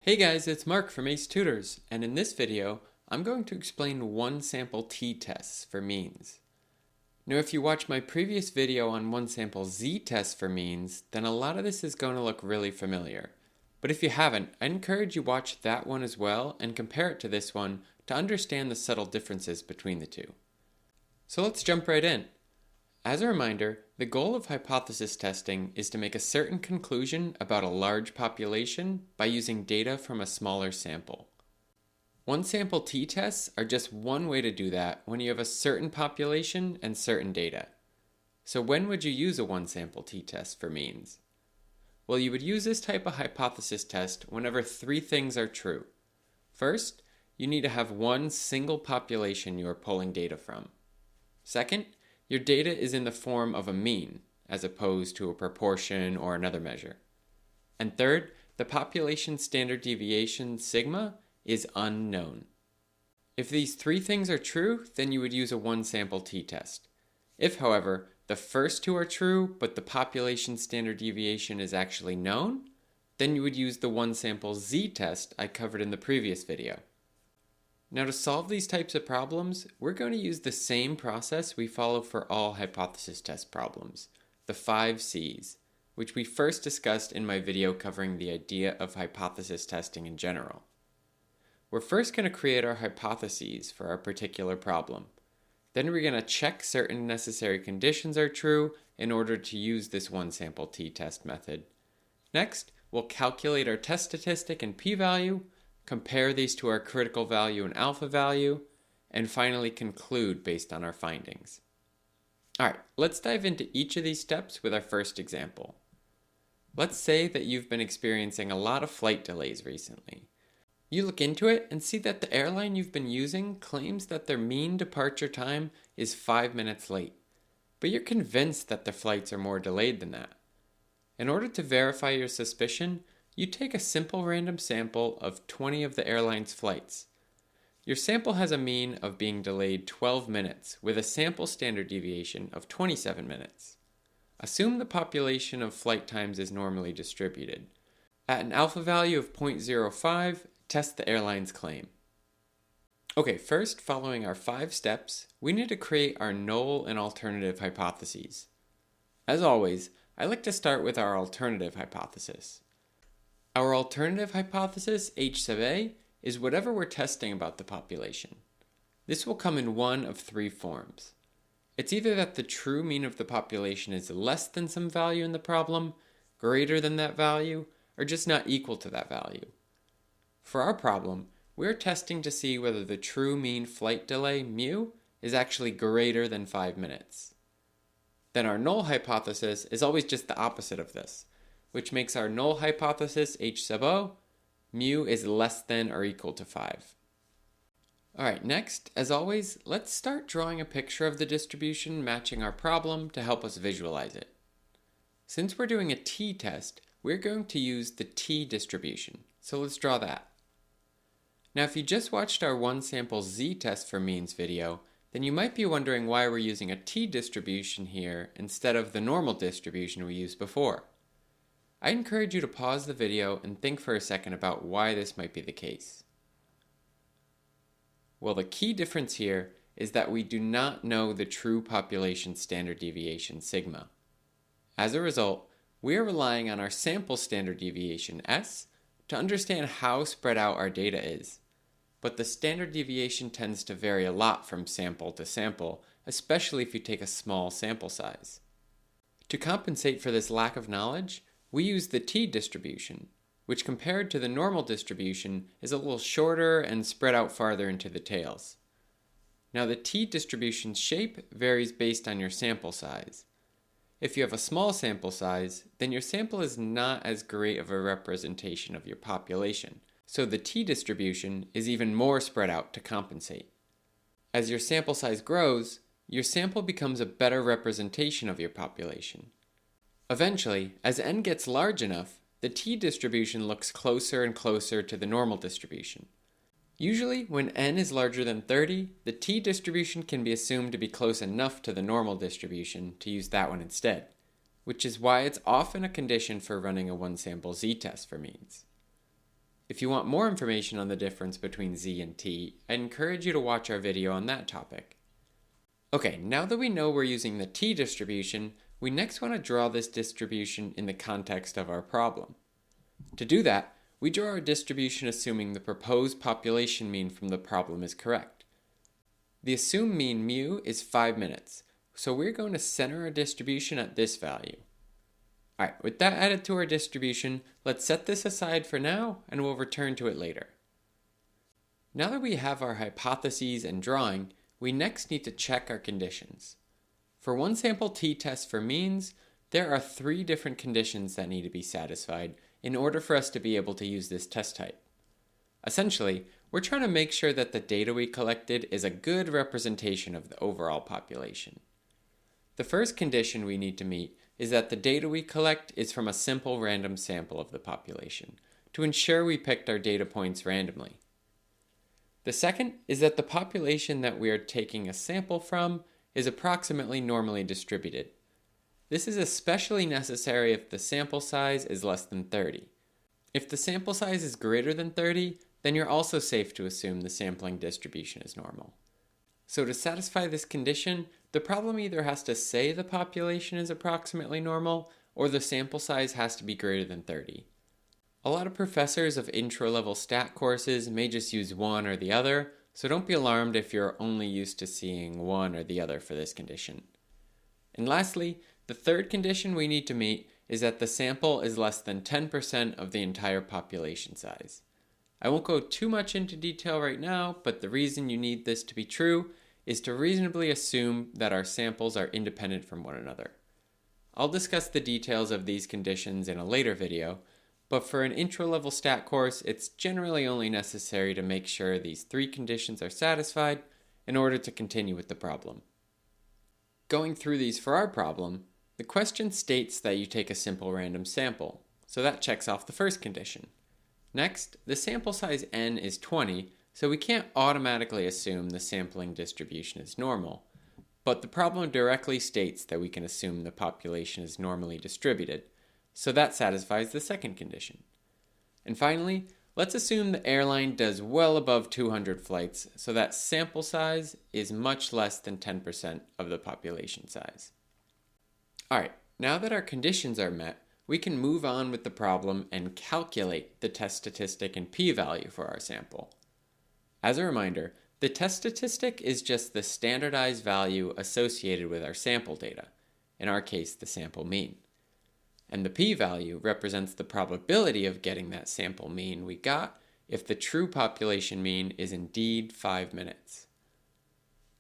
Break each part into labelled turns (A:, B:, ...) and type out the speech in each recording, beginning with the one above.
A: Hey guys, it's Mark from Ace Tutors, and in this video, I'm going to explain one sample t-tests for means. Now if you watch my previous video on one sample z-tests for means, then a lot of this is going to look really familiar. But if you haven't, I encourage you watch that one as well and compare it to this one to understand the subtle differences between the two. So let's jump right in. As a reminder, the goal of hypothesis testing is to make a certain conclusion about a large population by using data from a smaller sample. One sample t-tests are just one way to do that when you have a certain population and certain data. So when would you use a one sample t-test for means? Well, you would use this type of hypothesis test whenever three things are true. First, you need to have one single population you are pulling data from. Second, your data is in the form of a mean, as opposed to a proportion or another measure. And third, the population standard deviation, sigma, is unknown. If these three things are true, then you would use a one sample t-test. If, however, the first two are true, but the population standard deviation is actually known, then you would use the one sample z-test I covered in the previous video. Now to solve these types of problems, we're going to use the same process we follow for all hypothesis test problems, the 5 C's, which we first discussed in my video covering the idea of hypothesis testing in general. We're first going to create our hypotheses for our particular problem. Then we're going to check certain necessary conditions are true in order to use this one sample t-test method. Next, we'll calculate our test statistic and p-value, compare these to our critical value and alpha value, and finally conclude based on our findings. Alright, let's dive into each of these steps with our first example. Let's say that you've been experiencing a lot of flight delays recently. You look into it and see that the airline you've been using claims that their mean departure time is 5 minutes late, but you're convinced that their flights are more delayed than that. In order to verify your suspicion, you take a simple random sample of 20 of the airline's flights. Your sample has a mean of being delayed 12 minutes with a sample standard deviation of 27 minutes. Assume the population of flight times is normally distributed. At an alpha value of 0.05, test the airline's claim. Okay, first, following our 5 steps, we need to create our null and alternative hypotheses. As always, I like to start with our alternative hypothesis. Our alternative hypothesis, H sub A, is whatever we're testing about the population. This will come in one of 3 forms. It's either that the true mean of the population is less than some value in the problem, greater than that value, or just not equal to that value. For our problem, we're testing to see whether the true mean flight delay, mu, is actually greater than 5 minutes. Then our null hypothesis is always just the opposite of this, which makes our null hypothesis, H sub O, mu is less than or equal to 5. Alright, next, as always, let's start drawing a picture of the distribution matching our problem to help us visualize it. Since we're doing a t-test, we're going to use the t-distribution, so let's draw that. Now if you just watched our one sample z-test for means video, then you might be wondering why we're using a t-distribution here instead of the normal distribution we used before. I encourage you to pause the video and think for a second about why this might be the case. Well, the key difference here is that we do not know the true population standard deviation, sigma. As a result, we are relying on our sample standard deviation, S, to understand how spread out our data is. But the standard deviation tends to vary a lot from sample to sample, especially if you take a small sample size. To compensate for this lack of knowledge, we use the t-distribution, which compared to the normal distribution is a little shorter and spread out farther into the tails. Now the t-distribution's shape varies based on your sample size. If you have a small sample size, then your sample is not as great of a representation of your population, so the t-distribution is even more spread out to compensate. As your sample size grows, your sample becomes a better representation of your population. Eventually, as n gets large enough, the t-distribution looks closer and closer to the normal distribution. Usually, when n is larger than 30, the t-distribution can be assumed to be close enough to the normal distribution to use that one instead, which is why it's often a condition for running a one-sample z-test for means. If you want more information on the difference between z and t, I encourage you to watch our video on that topic. Okay, now that we know we're using the t distribution, we next want to draw this distribution in the context of our problem. To do that, we draw our distribution assuming the proposed population mean from the problem is correct. The assumed mean mu is 5 minutes, so we're going to center our distribution at this value. Alright, with that added to our distribution, let's set this aside for now and we'll return to it later. Now that we have our hypotheses and drawing, we next need to check our conditions. For one sample t-test for means, there are 3 different conditions that need to be satisfied in order for us to be able to use this test type. Essentially, we're trying to make sure that the data we collected is a good representation of the overall population. The first condition we need to meet is that the data we collect is from a simple random sample of the population, to ensure we picked our data points randomly. The second is that the population that we are taking a sample from is approximately normally distributed. This is especially necessary if the sample size is less than 30. If the sample size is greater than 30, then you're also safe to assume the sampling distribution is normal. So to satisfy this condition, the problem either has to say the population is approximately normal, or the sample size has to be greater than 30. A lot of professors of intro-level stat courses may just use one or the other, so don't be alarmed if you're only used to seeing one or the other for this condition. And lastly, the third condition we need to meet is that the sample is less than 10% of the entire population size. I won't go too much into detail right now, but the reason you need this to be true is to reasonably assume that our samples are independent from one another. I'll discuss the details of these conditions in a later video, but for an intro-level stat course, it's generally only necessary to make sure these 3 conditions are satisfied in order to continue with the problem. Going through these for our problem, the question states that you take a simple random sample, so that checks off the first condition. Next, the sample size n is 20, so we can't automatically assume the sampling distribution is normal, but the problem directly states that we can assume the population is normally distributed, so that satisfies the second condition. And finally, let's assume the airline does well above 200 flights, so that sample size is much less than 10% of the population size. Alright, now that our conditions are met, we can move on with the problem and calculate the test statistic and p-value for our sample. As a reminder, the test statistic is just the standardized value associated with our sample data, in our case the sample mean. And the p-value represents the probability of getting that sample mean we got if the true population mean is indeed 5 minutes.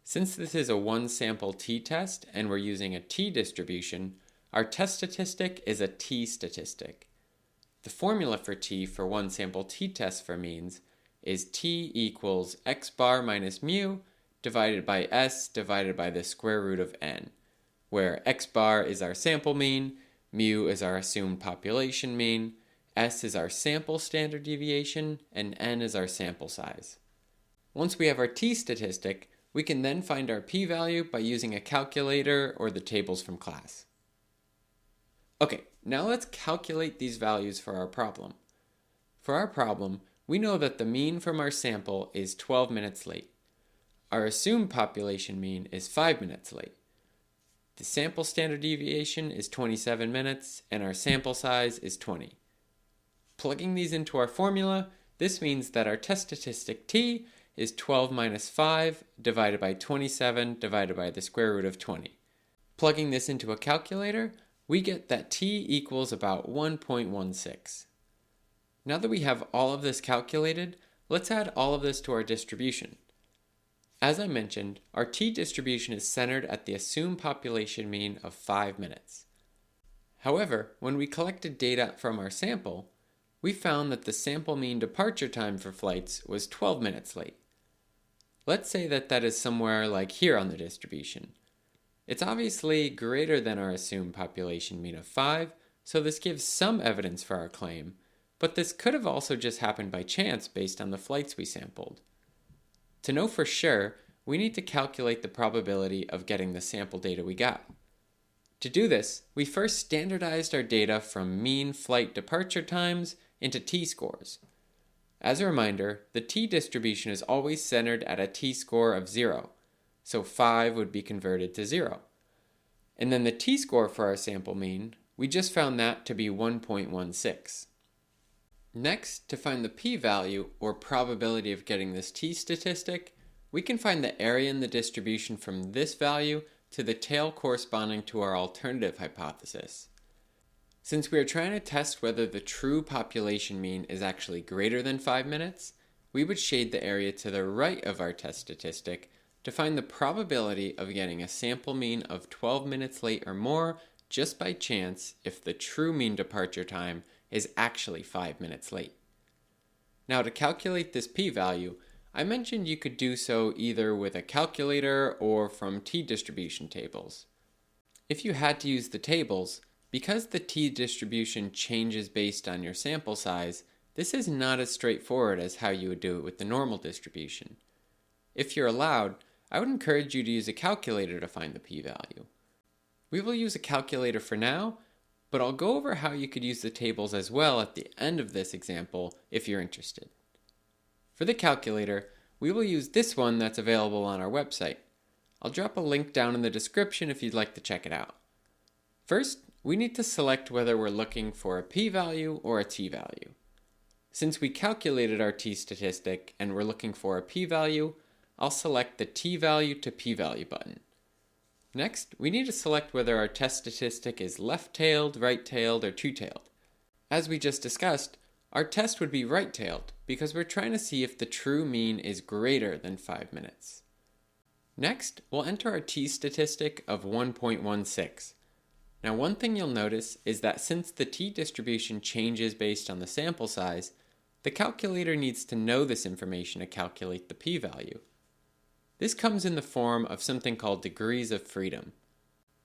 A: Since this is a one-sample t-test and we're using a t-distribution, our test statistic is a t-statistic. The formula for t for one-sample t-test for means is t equals x bar minus mu divided by s divided by the square root of n, where x bar is our sample mean, mu is our assumed population mean, s is our sample standard deviation, and n is our sample size. Once we have our t-statistic, we can then find our p-value by using a calculator or the tables from class. Okay, now let's calculate these values for our problem. For our problem, we know that the mean from our sample is 12 minutes late. Our assumed population mean is 5 minutes late. The sample standard deviation is 27 minutes, and our sample size is 20. Plugging these into our formula, this means that our test statistic t is 12 minus 5 divided by 27 divided by the square root of 20. Plugging this into a calculator, we get that t equals about 1.16. Now that we have all of this calculated, let's add all of this to our distribution. As I mentioned, our t-distribution is centered at the assumed population mean of 5 minutes. However, when we collected data from our sample, we found that the sample mean departure time for flights was 12 minutes late. Let's say that that is somewhere like here on the distribution. It's obviously greater than our assumed population mean of 5, so this gives some evidence for our claim, but this could have also just happened by chance based on the flights we sampled. To know for sure, we need to calculate the probability of getting the sample data we got. To do this, we first standardized our data from mean flight departure times into t-scores. As a reminder, the t-distribution is always centered at a t-score of 0, so 5 would be converted to 0. And then the t-score for our sample mean, we just found that to be 1.16. Next, to find the p-value, or probability of getting this t-statistic, we can find the area in the distribution from this value to the tail corresponding to our alternative hypothesis. Since we are trying to test whether the true population mean is actually greater than 5 minutes, we would shade the area to the right of our test statistic to find the probability of getting a sample mean of 12 minutes late or more just by chance if the true mean departure time is actually 5 minutes late. Now, to calculate this p-value, I mentioned you could do so either with a calculator or from t-distribution tables. If you had to use the tables, because the t-distribution changes based on your sample size, this is not as straightforward as how you would do it with the normal distribution. If you're allowed, I would encourage you to use a calculator to find the p-value. We will use a calculator for now, but I'll go over how you could use the tables as well at the end of this example if you're interested. For the calculator, we will use this one that's available on our website. I'll drop a link down in the description if you'd like to check it out. First, we need to select whether we're looking for a p-value or a t-value. Since we calculated our t-statistic and we're looking for a p-value, I'll select the t-value to p-value button. Next, we need to select whether our test statistic is left-tailed, right-tailed, or two-tailed. As we just discussed, our test would be right-tailed because we're trying to see if the true mean is greater than 5 minutes. Next, we'll enter our t-statistic of 1.16. Now, one thing you'll notice is that since the t-distribution changes based on the sample size, the calculator needs to know this information to calculate the p-value. This comes in the form of something called degrees of freedom.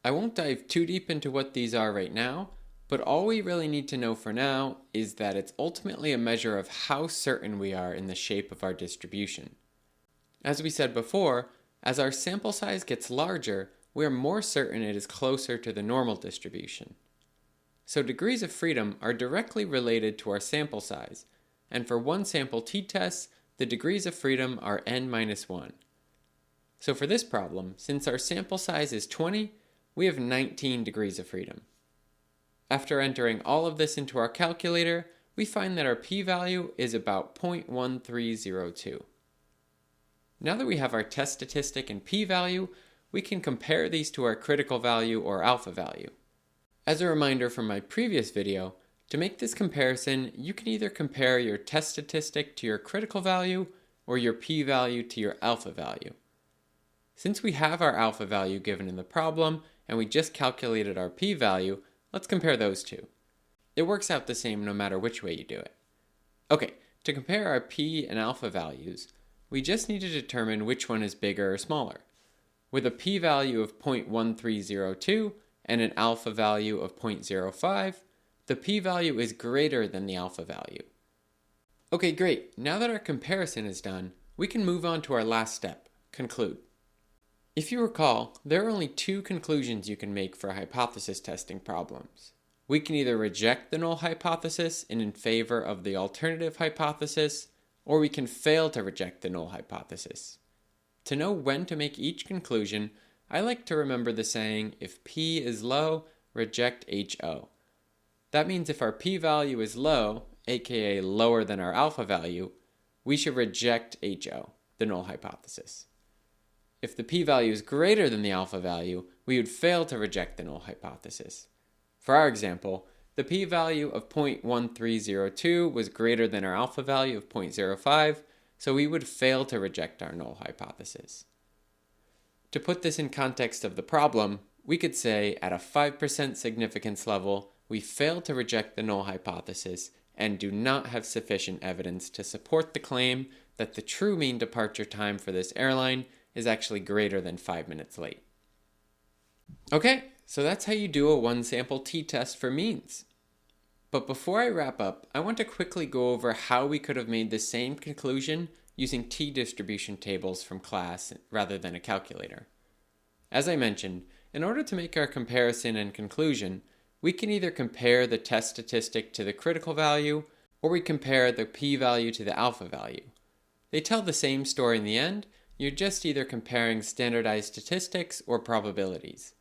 A: I won't dive too deep into what these are right now, but all we really need to know for now is that it's ultimately a measure of how certain we are in the shape of our distribution. As we said before, as our sample size gets larger, we are more certain it is closer to the normal distribution. So degrees of freedom are directly related to our sample size, and for one sample t-test, the degrees of freedom are n-1. So for this problem, since our sample size is 20, we have 19 degrees of freedom. After entering all of this into our calculator, we find that our p-value is about 0.1302. Now that we have our test statistic and p-value, we can compare these to our critical value or alpha value. As a reminder from my previous video, to make this comparison, you can either compare your test statistic to your critical value or your p-value to your alpha value. Since we have our alpha value given in the problem and we just calculated our p-value, let's compare those two. It works out the same no matter which way you do it. Okay, to compare our p and alpha values, we just need to determine which one is bigger or smaller. With a p-value of 0.1302 and an alpha value of 0.05, the p-value is greater than the alpha value. Okay, great. Now that our comparison is done, we can move on to our last step, conclude. If you recall, there are only two conclusions you can make for hypothesis testing problems. We can either reject the null hypothesis and in favor of the alternative hypothesis, or we can fail to reject the null hypothesis. To know when to make each conclusion, I like to remember the saying, if p is low, reject HO. That means if our p-value is low, aka lower than our alpha value, we should reject HO, the null hypothesis. If the p-value is greater than the alpha value, we would fail to reject the null hypothesis. For our example, the p-value of 0.1302 was greater than our alpha value of 0.05, so we would fail to reject our null hypothesis. To put this in context of the problem, we could say at a 5% significance level, we fail to reject the null hypothesis and do not have sufficient evidence to support the claim that the true mean departure time for this airline is actually greater than 5 minutes late. Okay, so that's how you do a one-sample t-test for means. But before I wrap up, I want to quickly go over how we could have made the same conclusion using t-distribution tables from class rather than a calculator. As I mentioned, in order to make our comparison and conclusion, we can either compare the test statistic to the critical value, or we compare the p-value to the alpha value. They tell the same story in the end, you're just either comparing standardized statistics or probabilities.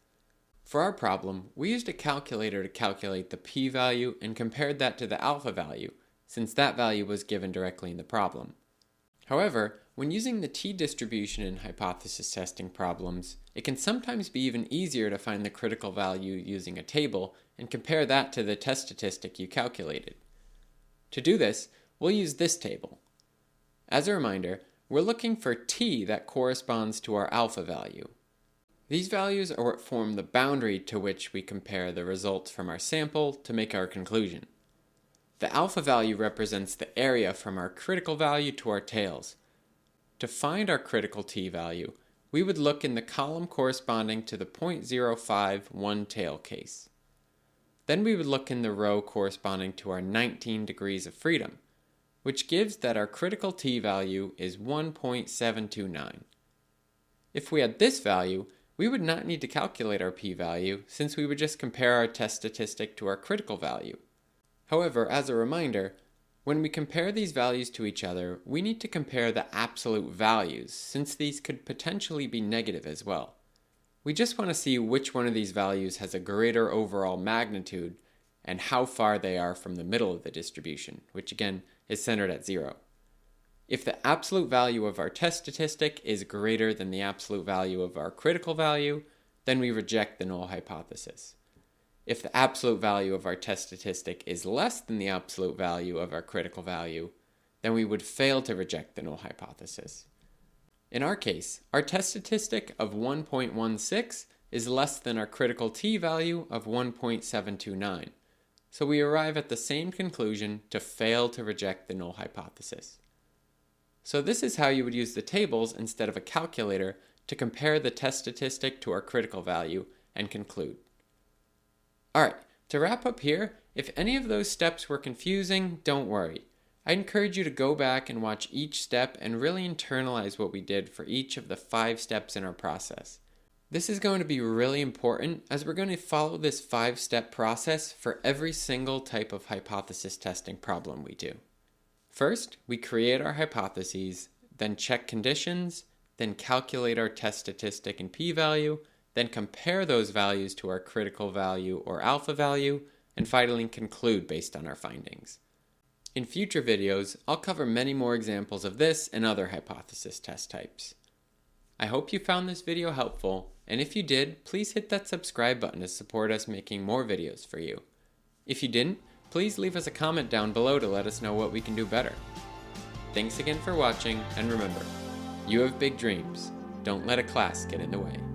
A: For our problem, we used a calculator to calculate the p-value and compared that to the alpha value, since that value was given directly in the problem. However, when using the t-distribution in hypothesis testing problems, it can sometimes be even easier to find the critical value using a table and compare that to the test statistic you calculated. To do this, we'll use this table. As a reminder, we're looking for t that corresponds to our alpha value. These values are what form the boundary to which we compare the results from our sample to make our conclusion. The alpha value represents the area from our critical value to our tails. To find our critical t-value, we would look in the column corresponding to the 0.051 tail case. Then we would look in the row corresponding to our 19 degrees of freedom, which gives that our critical t-value is 1.729. If we had this value, we would not need to calculate our p-value since we would just compare our test statistic to our critical value. However, as a reminder, when we compare these values to each other, we need to compare the absolute values since these could potentially be negative as well. We just want to see which one of these values has a greater overall magnitude and how far they are from the middle of the distribution, which again is centered at 0. If the absolute value of our test statistic is greater than the absolute value of our critical value, then we reject the null hypothesis. If the absolute value of our test statistic is less than the absolute value of our critical value, then we would fail to reject the null hypothesis. In our case, our test statistic of 1.16 is less than our critical t-value of 1.729, so we arrive at the same conclusion to fail to reject the null hypothesis. So this is how you would use the tables instead of a calculator to compare the test statistic to our critical value and conclude. Alright, to wrap up here, if any of those steps were confusing, don't worry. I encourage you to go back and watch each step and really internalize what we did for each of the 5 steps in our process. This is going to be really important as we're going to follow this 5-step process for every single type of hypothesis testing problem we do. First, we create our hypotheses, then check conditions, then calculate our test statistic and p-value, then compare those values to our critical value or alpha value, and finally conclude based on our findings. In future videos, I'll cover many more examples of this and other hypothesis test types. I hope you found this video helpful, and if you did, please hit that subscribe button to support us making more videos for you. If you didn't, please leave us a comment down below to let us know what we can do better. Thanks again for watching, and remember, you have big dreams. Don't let a class get in the way.